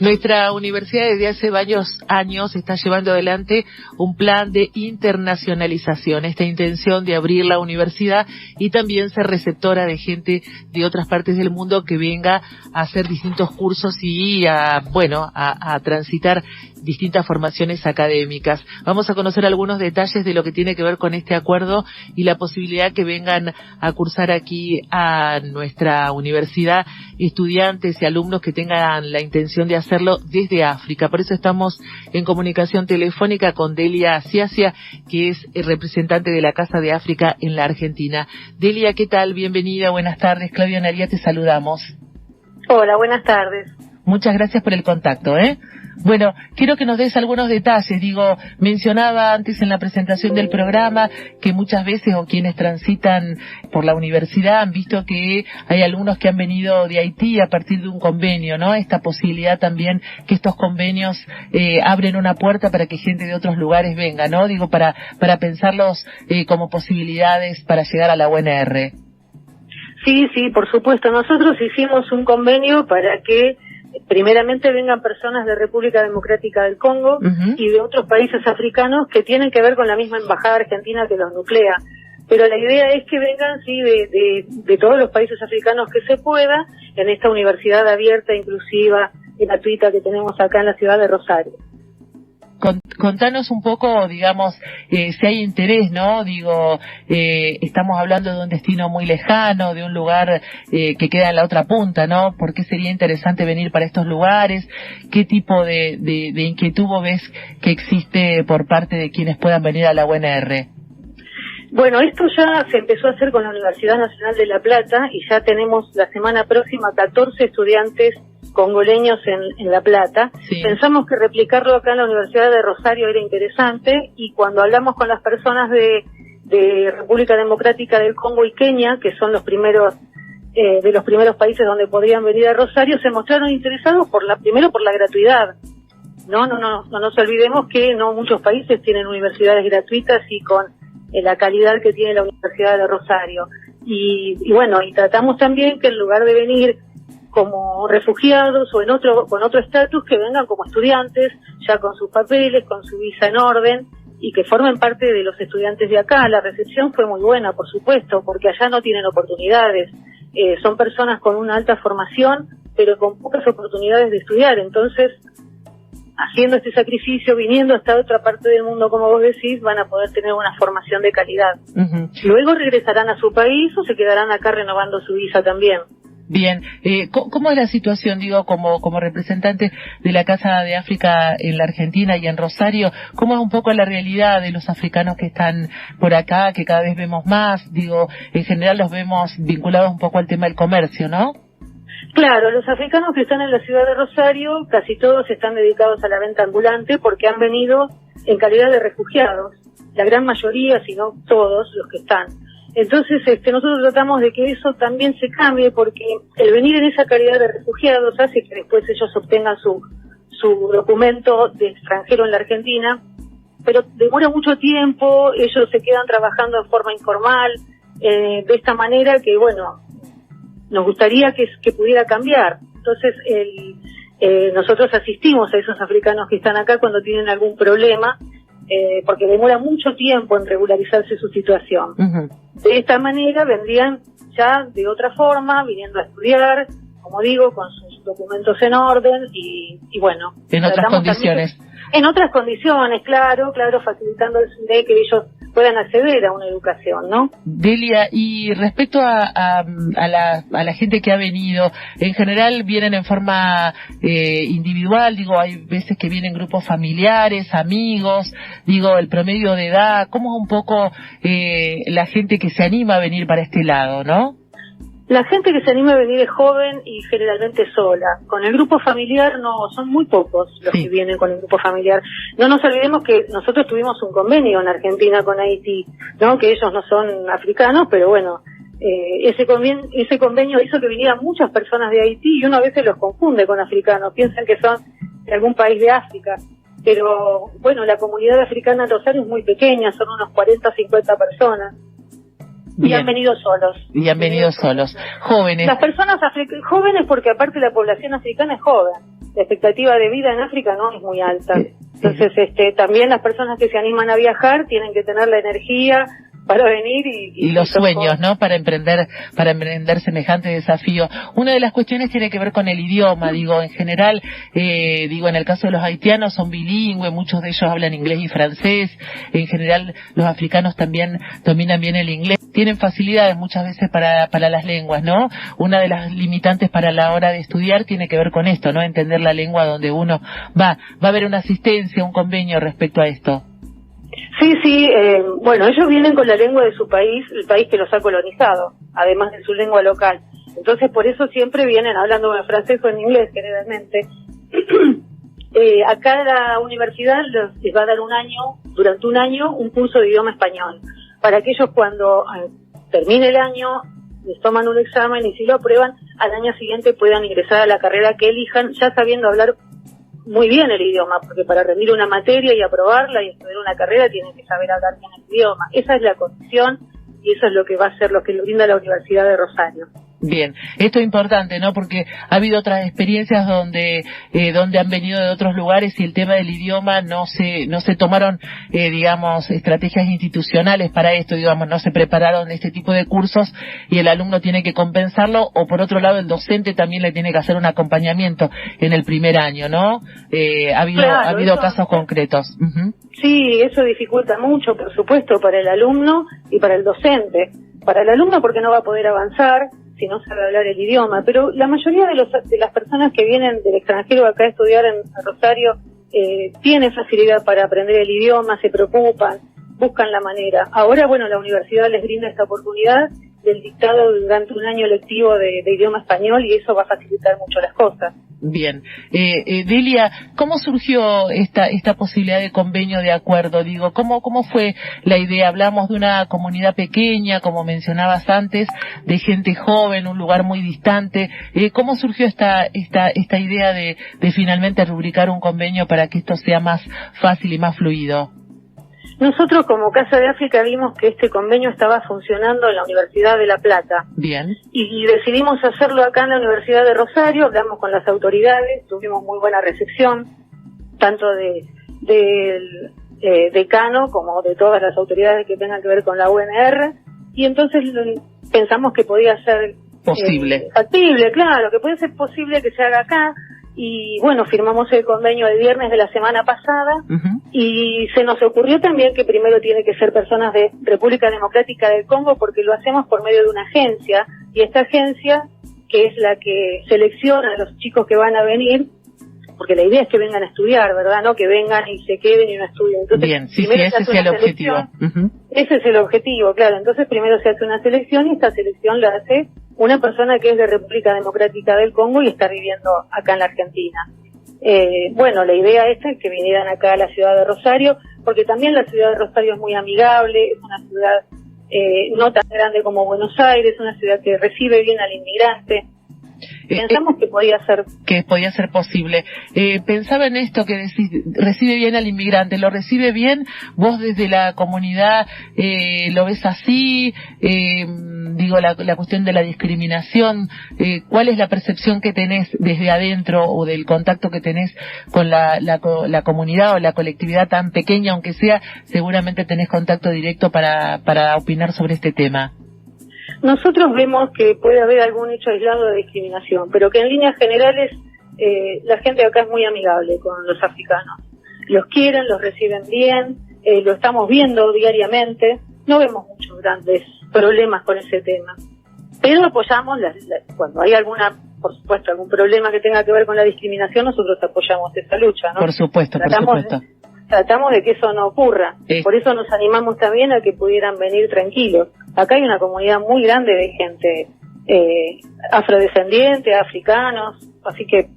Nuestra universidad desde hace varios años está llevando adelante un plan de internacionalización, esta intención de abrir la universidad y también ser receptora de gente de otras partes del mundo que venga a hacer distintos cursos y a transitar distintas formaciones académicas. Vamos a conocer algunos detalles de lo que tiene que ver con este acuerdo y la posibilidad que vengan a cursar aquí a nuestra universidad estudiantes y alumnos que tengan la intención de hacerlo desde África. Por eso estamos en comunicación telefónica con Delia Ciacia, que es representante de la Casa de África en la Argentina. Delia, ¿qué tal? Bienvenida, buenas tardes. Claudia Naría, te saludamos. Hola, buenas tardes. Muchas gracias por el contacto, Bueno, quiero que nos des algunos detalles. Mencionaba antes en la presentación del programa que muchas veces o quienes transitan por la universidad han visto que hay alumnos que han venido de Haití a partir de un convenio, ¿no? Esta posibilidad también que estos convenios abren una puerta para que gente de otros lugares venga, ¿no? Para pensarlos como posibilidades para llegar a la UNR. Sí, por supuesto. Nosotros hicimos un convenio para que primeramente vengan personas de República Democrática del Congo y de otros países africanos que tienen que ver con la misma embajada argentina que los nuclea. Pero la idea es que vengan, de todos los países africanos que se pueda, en esta universidad abierta, inclusiva y gratuita que tenemos acá en la ciudad de Rosario. Contanos un poco, si hay interés, ¿no? Estamos hablando de un destino muy lejano, de un lugar que queda en la otra punta, ¿no? ¿Por qué sería interesante venir para estos lugares? ¿Qué tipo de inquietud vos ves que existe por parte de quienes puedan venir a la UNR? Bueno, esto ya se empezó a hacer con la Universidad Nacional de La Plata y ya tenemos la semana próxima 14 estudiantes congoleños en La Plata. Sí. Pensamos que replicarlo acá en la Universidad de Rosario era interesante y cuando hablamos con las personas de República Democrática del Congo y Kenia, que son los primeros de los primeros países donde podrían venir a Rosario, se mostraron interesados primero por la gratuidad. No nos olvidemos que no muchos países tienen universidades gratuitas y con la calidad que tiene la Universidad de Rosario. Y tratamos también que en lugar de venir como refugiados o con otro estatus, que vengan como estudiantes, ya con sus papeles, con su visa en orden, y que formen parte de los estudiantes de acá. La recepción fue muy buena, por supuesto, porque allá no tienen oportunidades. Son personas con una alta formación, pero con pocas oportunidades de estudiar. Entonces, haciendo este sacrificio, viniendo hasta otra parte del mundo, como vos decís, van a poder tener una formación de calidad. Luego regresarán a su país o se quedarán acá renovando su visa también. Bien, ¿cómo es la situación, como representante de la Casa de África en la Argentina y en Rosario? ¿Cómo es un poco la realidad de los africanos que están por acá, que cada vez vemos más? En general los vemos vinculados un poco al tema del comercio, ¿no? Claro, los africanos que están en la ciudad de Rosario, casi todos están dedicados a la venta ambulante porque han venido en calidad de refugiados. La gran mayoría, si no todos, los que están. Entonces, nosotros tratamos de que eso también se cambie, porque el venir en esa calidad de refugiados hace que después ellos obtengan su documento de extranjero en la Argentina, pero demora mucho tiempo, ellos se quedan trabajando en forma informal, de esta manera que, nos gustaría que pudiera cambiar. Entonces, nosotros asistimos a esos africanos que están acá cuando tienen algún problema, porque demora mucho tiempo en regularizarse su situación. De esta manera vendrían ya de otra forma, viniendo a estudiar, como digo, con sus documentos en orden y en otras condiciones. En otras condiciones, claro, facilitando de que ellos puedan acceder a una educación, ¿no? Delia, y respecto a la gente que ha venido, en general vienen en forma individual, hay veces que vienen grupos familiares, amigos, el promedio de edad, ¿cómo es un poco la gente que se anima a venir para este lado, no? La gente que se anima a venir es joven y generalmente sola. Con el grupo familiar son muy pocos los que vienen con el grupo familiar. No nos olvidemos que nosotros tuvimos un convenio en Argentina con Haití, ¿no? Que ellos no son africanos, pero ese convenio hizo que vinieran muchas personas de Haití y uno a veces los confunde con africanos, piensan que son de algún país de África. Pero la comunidad africana en Rosario es muy pequeña, son unos 40 o 50 personas. Y han venido solos. Jóvenes. Las personas jóvenes porque aparte la población africana es joven. la expectativa de vida en África no es muy alta. Entonces, también las personas que se animan a viajar tienen que tener la energía para venir y los sueños, ¿no? Para emprender semejante desafío. Una de las cuestiones tiene que ver con el idioma, digo, en general, en el caso de los haitianos son bilingües, muchos de ellos hablan inglés y francés, en general los africanos también dominan bien el inglés, tienen facilidades muchas veces para las lenguas, ¿no? Una de las limitantes para la hora de estudiar tiene que ver con esto, ¿no? Entender la lengua donde uno va a haber una asistencia, un convenio respecto a esto. Sí, ellos vienen con la lengua de su país, el país que los ha colonizado, además de su lengua local. Entonces, por eso siempre vienen hablando en francés o en inglés, generalmente. Acá la universidad les va a dar durante un año, un curso de idioma español, para que ellos cuando termine el año, les toman un examen y si lo aprueban, al año siguiente puedan ingresar a la carrera que elijan, ya sabiendo hablar muy bien el idioma, porque para rendir una materia y aprobarla y estudiar una carrera tienen que saber hablar bien el idioma. Esa es la condición y eso es lo que va a ser lo que le brinda la Universidad de Rosario. Bien, esto es importante, ¿no? Porque ha habido otras experiencias donde han venido de otros lugares y el tema del idioma no se tomaron, estrategias institucionales para esto, no se prepararon este tipo de cursos y el alumno tiene que compensarlo, o por otro lado el docente también le tiene que hacer un acompañamiento en el primer año, ¿no? Ha habido casos concretos. Uh-huh. Sí, eso dificulta mucho, por supuesto, para el alumno y para el docente. Para el alumno porque no va a poder avanzar si no sabe hablar el idioma, pero la mayoría de las personas que vienen del extranjero acá a estudiar en Rosario tienen facilidad para aprender el idioma, se preocupan, buscan la manera. Ahora, la universidad les brinda esta oportunidad del dictado durante un año lectivo de idioma español y eso va a facilitar mucho las cosas. Bien. Delia, ¿cómo surgió esta posibilidad de convenio de acuerdo? ¿Cómo fue la idea? Hablamos de una comunidad pequeña, como mencionabas antes, de gente joven, un lugar muy distante. ¿Cómo surgió esta idea de finalmente rubricar un convenio para que esto sea más fácil y más fluido? Nosotros como Casa de África vimos que este convenio estaba funcionando en la Universidad de La Plata. Bien. Y decidimos hacerlo acá en la Universidad de Rosario, hablamos con las autoridades, tuvimos muy buena recepción, tanto del decano como de todas las autoridades que tengan que ver con la UNR, y entonces pensamos que podía ser posible. Factible, claro, que puede ser posible que se haga acá. Y firmamos el convenio el viernes de la semana pasada. Uh-huh. Y se nos ocurrió también que primero tiene que ser personas de República Democrática del Congo porque lo hacemos por medio de una agencia y esta agencia, que es la que selecciona a los chicos que van a venir, porque la idea es que vengan a estudiar, ¿verdad? No que vengan y se queden y no estudien. Entonces, bien, sí, ese es el objetivo. Uh-huh. Ese es el objetivo, claro. Entonces primero se hace una selección y esta selección la hace una persona que es de República Democrática del Congo y está viviendo acá en la Argentina. La idea es que vinieran acá a la ciudad de Rosario, porque también la ciudad de Rosario es muy amigable, es una ciudad no tan grande como Buenos Aires, una ciudad que recibe bien al inmigrante. Pensamos que podía ser posible. Pensaba en esto que decís, recibe bien al inmigrante, ¿lo recibe bien? ¿Vos desde la comunidad lo ves así? La cuestión de la discriminación, ¿cuál es la percepción que tenés desde adentro o del contacto que tenés con la comunidad o la colectividad tan pequeña, aunque sea? Seguramente tenés contacto directo para opinar sobre este tema. Nosotros vemos que puede haber algún hecho aislado de discriminación, pero que en líneas generales la gente acá es muy amigable con los africanos. Los quieren, los reciben bien, lo estamos viendo diariamente, no vemos muchos grandes problemas con ese tema. Pero apoyamos, cuando hay por supuesto, algún problema que tenga que ver con la discriminación, nosotros apoyamos esa lucha, ¿no? Por supuesto. Tratamos de que eso no ocurra. Por eso nos animamos también a que pudieran venir tranquilos. Acá hay una comunidad muy grande de gente afrodescendiente, africanos, así que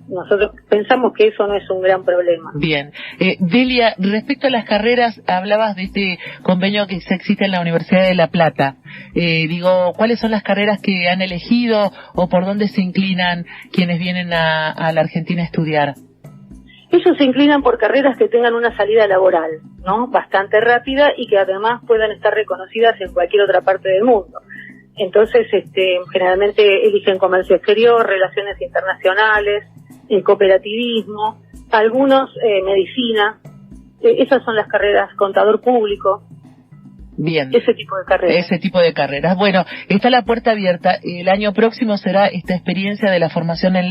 nosotros pensamos que eso no es un gran problema. Bien. Delia, respecto a las carreras, hablabas de este convenio que existe en la Universidad de La Plata. ¿Cuáles son las carreras que han elegido o por dónde se inclinan quienes vienen a la Argentina a estudiar? Ellos se inclinan por carreras que tengan una salida laboral, ¿no? Bastante rápida y que además puedan estar reconocidas en cualquier otra parte del mundo. Entonces, generalmente eligen comercio exterior, relaciones internacionales, cooperativismo, algunos medicina. Esas son las carreras, contador público. Bien. Ese tipo de carreras. Ese tipo de carreras. Bueno, está la puerta abierta. El año próximo será esta experiencia de la formación en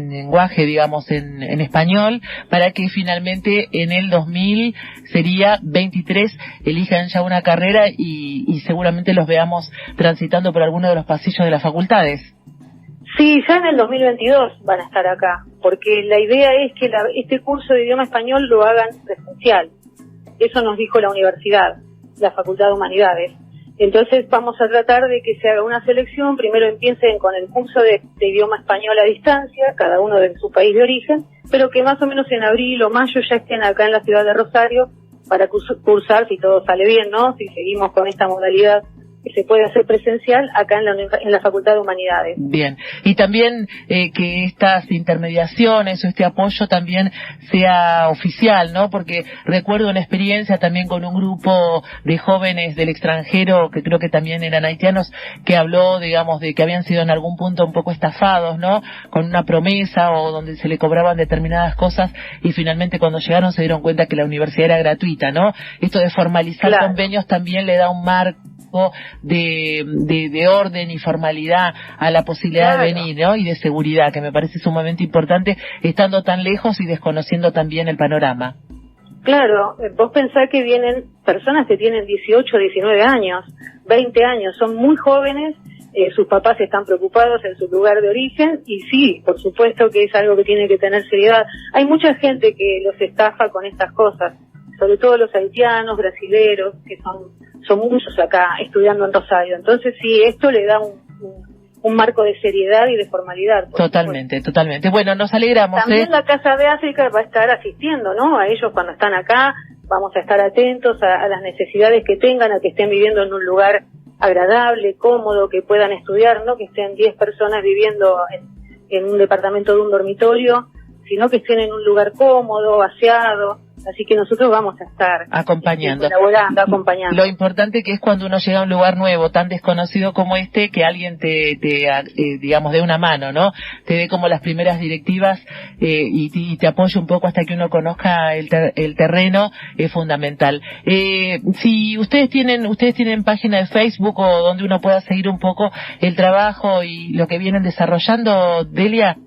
lenguaje, digamos, en español, para que finalmente en el 2023 elijan ya una carrera y seguramente los veamos transitando por alguno de los pasillos de las facultades. Sí, ya en el 2022 van a estar acá, porque la idea es que este curso de idioma español lo hagan presencial. Eso nos dijo la universidad, la Facultad de Humanidades. Entonces vamos a tratar de que se haga una selección, primero empiecen con el curso de idioma español a distancia, cada uno de su país de origen, pero que más o menos en abril o mayo ya estén acá en la ciudad de Rosario para cursar, si todo sale bien, ¿no? Si seguimos con esta modalidad que se puede hacer presencial acá en la Facultad de Humanidades. Bien, y también que estas intermediaciones o este apoyo también sea oficial, ¿no? Porque recuerdo una experiencia también con un grupo de jóvenes del extranjero, que creo que también eran haitianos, que habló, digamos, de que habían sido en algún punto un poco estafados, ¿no? Con una promesa o donde se le cobraban determinadas cosas y finalmente cuando llegaron se dieron cuenta que la universidad era gratuita, ¿no? Esto de formalizar convenios también le da un marco de orden y formalidad a la posibilidad de venir, ¿no? Y de seguridad, que me parece sumamente importante, estando tan lejos y desconociendo también el panorama. Claro, vos pensás que vienen personas que tienen 18, 19 años, 20 años, son muy jóvenes, sus papás están preocupados en su lugar de origen, y sí, por supuesto que es algo que tiene que tener seriedad. Hay mucha gente que los estafa con estas cosas, sobre todo los haitianos, brasileros, que son muchos acá estudiando en Rosario. Entonces sí, esto le da un marco de seriedad y de formalidad. Totalmente, totalmente. Bueno, nos alegramos. También la Casa de África va a estar asistiendo, ¿no? A ellos cuando están acá, vamos a estar atentos a las necesidades que tengan, a que estén viviendo en un lugar agradable, cómodo, que puedan estudiar, no que estén 10 personas viviendo en un departamento de un dormitorio, sino que estén en un lugar cómodo, aseado. Así que nosotros vamos a estar acompañando, colaborando, acompañando. Lo importante que es cuando uno llega a un lugar nuevo, tan desconocido como este, que alguien te digamos, dé una mano, ¿no? Te dé como las primeras directivas y te apoye un poco hasta que uno conozca el terreno, es fundamental. Si ustedes tienen página de Facebook o donde uno pueda seguir un poco el trabajo y lo que vienen desarrollando, Delia.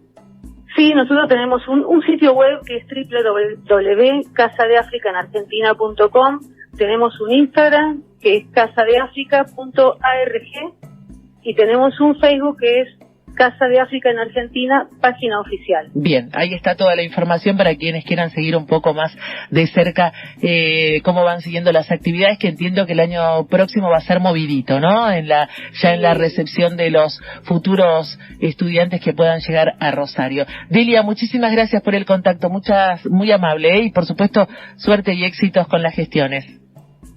Sí, nosotros tenemos un sitio web que es www.casadeafricaenargentina.com. Tenemos un Instagram que es casadeafrica.arg y tenemos un Facebook que es Casa de África en Argentina, página oficial. Bien, ahí está toda la información para quienes quieran seguir un poco más de cerca cómo van siguiendo las actividades, que entiendo que el año próximo va a ser movidito, ¿no? En la recepción de los futuros estudiantes que puedan llegar a Rosario. Delia, muchísimas gracias por el contacto, muy amable, y por supuesto suerte y éxitos con las gestiones.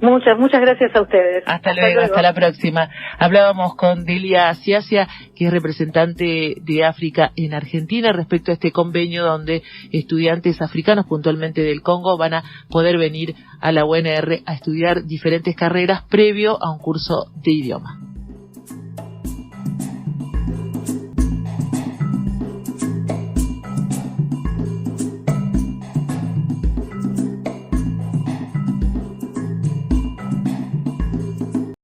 Muchas gracias a ustedes. Hasta luego, hasta la próxima. Hablábamos con Delia Ciacia, que es representante de África en Argentina, respecto a este convenio donde estudiantes africanos, puntualmente del Congo, van a poder venir a la UNR a estudiar diferentes carreras previo a un curso de idioma.